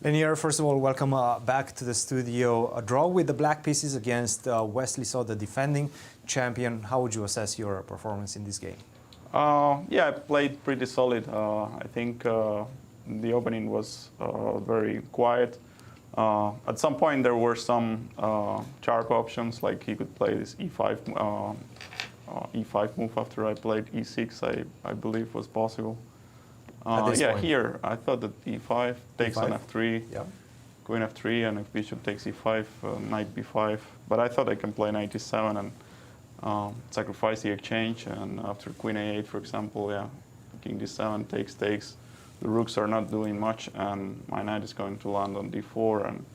Leinier, first of all, welcome back to the studio. A draw with the black pieces against Wesley So, the defending champion. How would you assess your performance in this game? Yeah, I played pretty solid. I think the opening was very quiet. At some point, there were some sharp options, like he could play this E5 move after I played E6, I believe was possible. Yeah, point. Here, I thought that E5 takes E5. On F3, yeah. Queen F3, and if bishop takes E5, knight B5. But I thought I can play knight E7 and sacrifice the exchange, and after Queen A8, for example, yeah, King D7 takes. The rooks are not doing much, and my knight is going to land on D4, and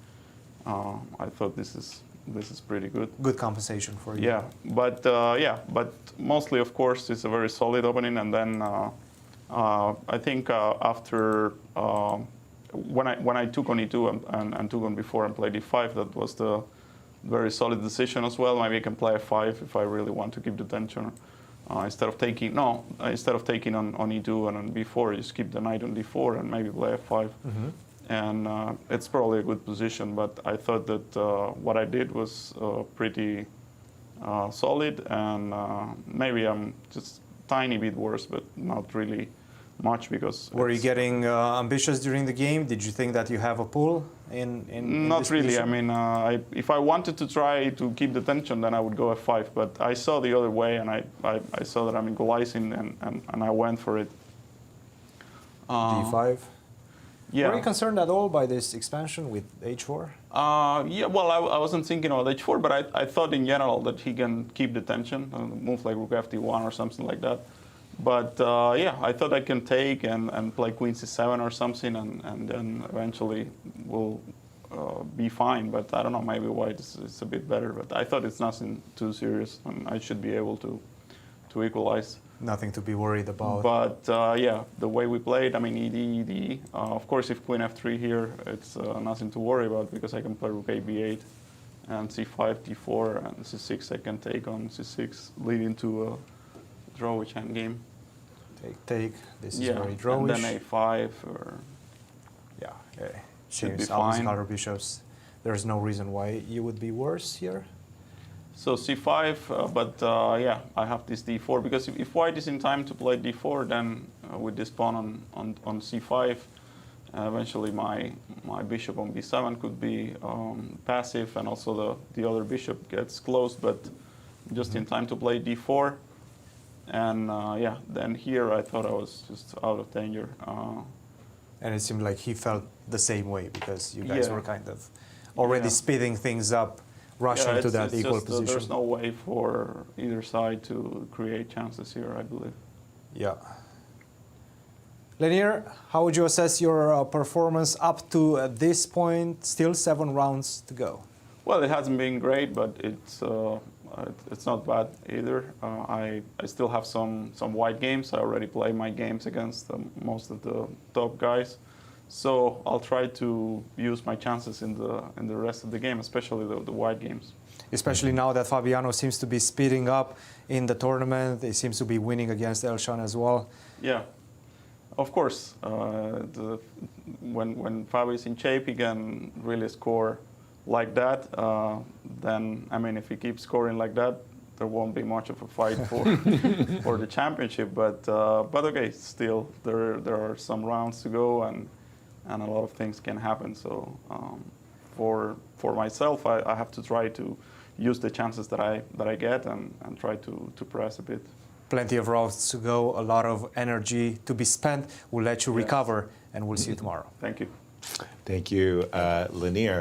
I thought this is pretty good. Good compensation for you. Yeah, but mostly, of course, it's a very solid opening, and then I think after when I took on E2 and took on B4 and played E5, that was the very solid decision as well. Maybe I can play F5 if I really want to keep the tension. Instead of taking on E2 and on B4, just keep the knight on D4 and maybe play F5. Mm-hmm. And it's probably a good position, but I thought that what I did was pretty solid, and maybe I'm just tiny bit worse, but not really much, because... Were you getting ambitious during the game? Did you think that you have a pull in Not this really. position? I mean, if I wanted to try to keep the tension, then I would go F5, but I saw the other way, and I saw that I'm equalizing, and I went for it. G5? Yeah. Were you concerned at all by this expansion with H4? Yeah, well, I wasn't thinking about H4, but I thought in general that he can keep the tension, move like Rook FD1 or something like that. But yeah, I thought I can take and play Queen C7 or something, and then eventually we'll be fine. But I don't know, maybe white is a bit better. But I thought it's nothing too serious, and I should be able to equalize. Nothing to be worried about. But yeah, the way we played, I mean, ED. Of course, if Queen F3 here, it's nothing to worry about, because I can play Rook A B8 and C5, D4, and C6 I can take on C6, leading to a drawish endgame. Take. This is very drawish. And then A5 or... Yeah, should be fine. fine. Color bishops. There's no reason why you would be worse here. So C5, but yeah, I have this D4, because if white is in time to play D4, then with this pawn on C5, eventually my bishop on B7 could be passive, and also the other bishop gets closed, but just in time to play D4. And yeah, then here I thought I was just out of danger. And it seemed like he felt the same way, because you guys were kind of already speeding things up, rushing to that equal position. There's no way for either side to create chances here, I believe. Yeah. Leinier, how would you assess your performance up to this point? Still 7 rounds to go. Well, it hasn't been great, but it's not bad either. I still have some white games. I already play my games against most of the top guys. So I'll try to use my chances in the rest of the game, especially the white games. Especially now that Fabiano seems to be speeding up in the tournament. He seems to be winning against Elshan as well. Yeah, of course. When Fabio is in shape, he can really score like that. Then, I mean, if he keeps scoring like that, there won't be much of a fight for the championship. But okay, still there are some rounds to go, and a lot of things can happen. So for myself, I have to try to use the chances that I get and try to press a bit. Plenty of rounds to go, a lot of energy to be spent. We'll let you recover, and we'll see you tomorrow. Thank you. Thank you, Leinier.